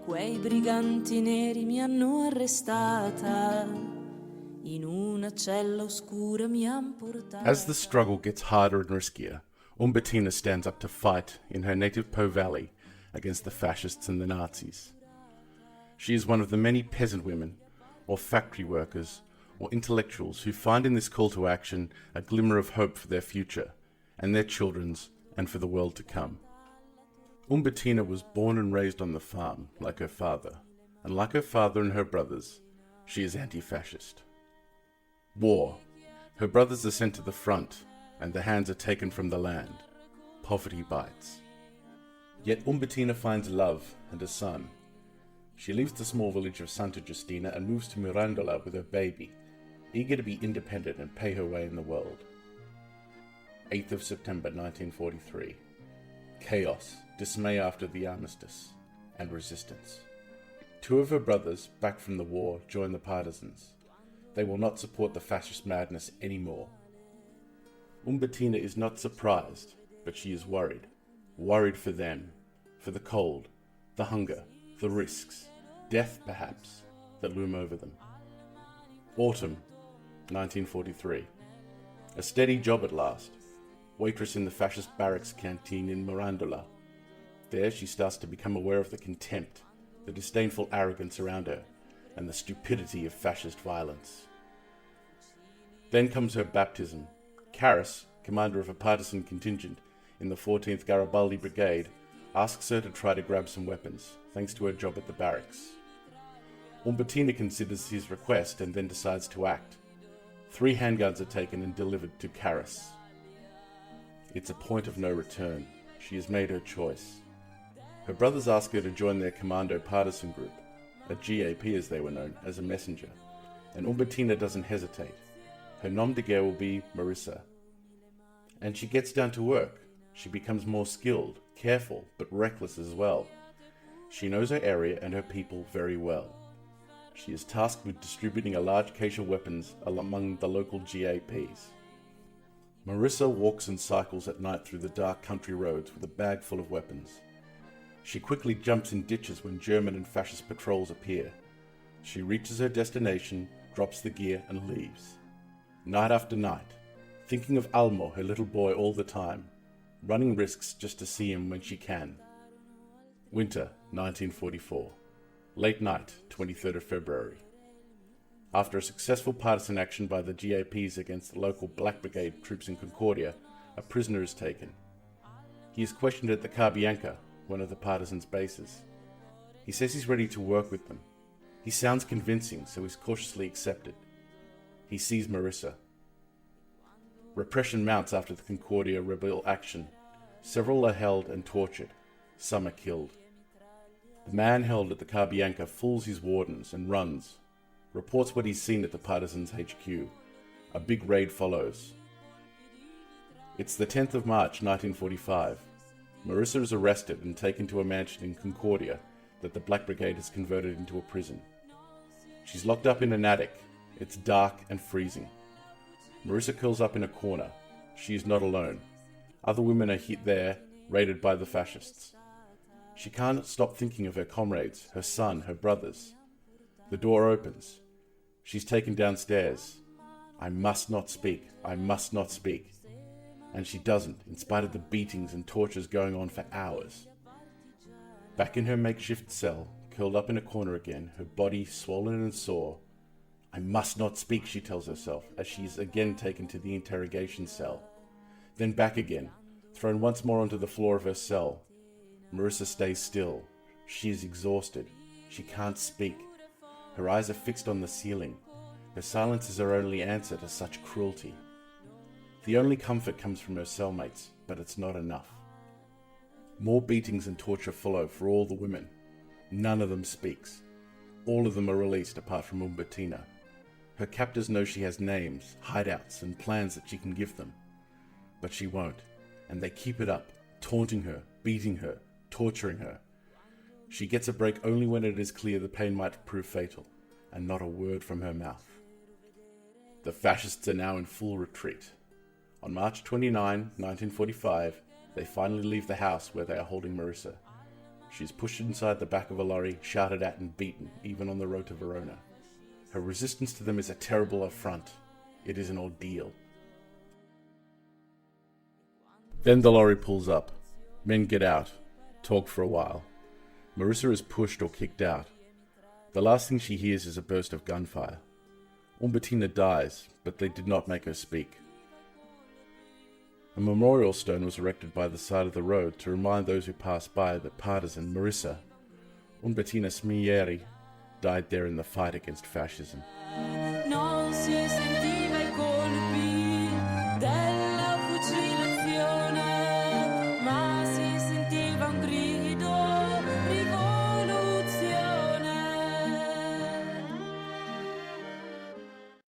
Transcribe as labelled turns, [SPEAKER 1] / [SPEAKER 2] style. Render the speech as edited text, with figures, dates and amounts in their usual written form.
[SPEAKER 1] Quei briganti neri mi hanno arrestata, in una cella oscura mi han portata.
[SPEAKER 2] As the struggle gets harder and riskier, Umbertina stands up to fight in her native Po Valley against the fascists and the Nazis. She is one of the many peasant women, or factory workers, or intellectuals who find in this call to action a glimmer of hope for their future, and their children's, and for the world to come. Umbertina was born and raised on the farm, like her father, and like her father and her brothers, she is anti-fascist. War. Her brothers are sent to the front, and the hands are taken from the land. Poverty bites. Yet Umbertina finds love and a son. She leaves the small village of Santa Giustina and moves to Mirandola with her baby, eager to be independent and pay her way in the world. 8th of September 1943. Chaos, dismay after the armistice, and resistance. 2 of her brothers, back from the war, join the Partisans. They will not support the fascist madness anymore. Umbertina is not surprised, but she is worried. Worried for them, for the cold, the hunger, the risks, death perhaps, that loom over them. Autumn, 1943. A steady job at last. Waitress in the fascist barracks canteen in Mirandola. There she starts to become aware of the contempt, the disdainful arrogance around her, and the stupidity of fascist violence. Then comes her baptism. Caris, commander of a partisan contingent in the 14th Garibaldi Brigade, asks her to try to grab some weapons, thanks to her job at the barracks. Umbertina considers his request and then decides to act. 3 handguns are taken and delivered to Caris. It's a point of no return. She has made her choice. Her brothers ask her to join their commando partisan group, a GAP as they were known, as a messenger, and Umbertina doesn't hesitate. Her nom de guerre will be Marisa. And she gets down to work. She becomes more skilled, careful, but reckless as well. She knows her area and her people very well. She is tasked with distributing a large cache of weapons among the local GAPs. Marisa walks and cycles at night through the dark country roads with a bag full of weapons. She quickly jumps in ditches when German and fascist patrols appear. She reaches her destination, drops the gear, and leaves. Night after night, thinking of Almo, her little boy, all the time, running risks just to see him when she can. Winter, 1944. Late night, 23rd of February. After a successful partisan action by the GAPs against the local Black Brigade troops in Concordia, a prisoner is taken. He is questioned at the Carbianca, one of the partisans' bases. He says he's ready to work with them. He sounds convincing, so he's cautiously accepted. He sees Marisa. Repression mounts after the Concordia rebel action. Several are held and tortured. Some are killed. The man held at the Carbianca fools his wardens and runs. Reports what he's seen at the Partisans' HQ. A big raid follows. It's the 10th of March 1945. Marisa is arrested and taken to a mansion in Concordia that the Black Brigade has converted into a prison. She's locked up in an attic. It's dark and freezing. Marisa curls up in a corner. She is not alone. Other women are there, raided by the fascists. She can't stop thinking of her comrades, her son, her brothers. The door opens. She's taken downstairs. I must not speak. I must not speak. And she doesn't, in spite of the beatings and tortures going on for hours. Back in her makeshift cell, curled up in a corner again, her body swollen and sore. I must not speak, she tells herself, as she is again taken to the interrogation cell. Then back again, thrown once more onto the floor of her cell. Marisa stays still. She is exhausted. She can't speak. Her eyes are fixed on the ceiling. Her silence is her only answer to such cruelty. The only comfort comes from her cellmates, but it's not enough. More beatings and torture follow for all the women. None of them speaks. All of them are released apart from Umbertina. Her captors know she has names, hideouts, and plans that she can give them. But she won't, and they keep it up, taunting her, beating her, torturing her. She gets a break only when it is clear the pain might prove fatal, and not a word from her mouth. The fascists are now in full retreat. On March 29, 1945, they finally leave the house where they are holding Marisa. She is pushed inside the back of a lorry, shouted at and beaten, even on the road to Verona. Her resistance to them is a terrible affront. It is an ordeal. Then the lorry pulls up. Men get out, talk for a while. Marisa is pushed or kicked out. The last thing she hears is a burst of gunfire. Umbertina dies, but they did not make her speak. A memorial stone was erected by the side of the road to remind those who passed by that partisan Marisa, Umbertina Smerieri, died there in the fight against fascism.
[SPEAKER 1] Non si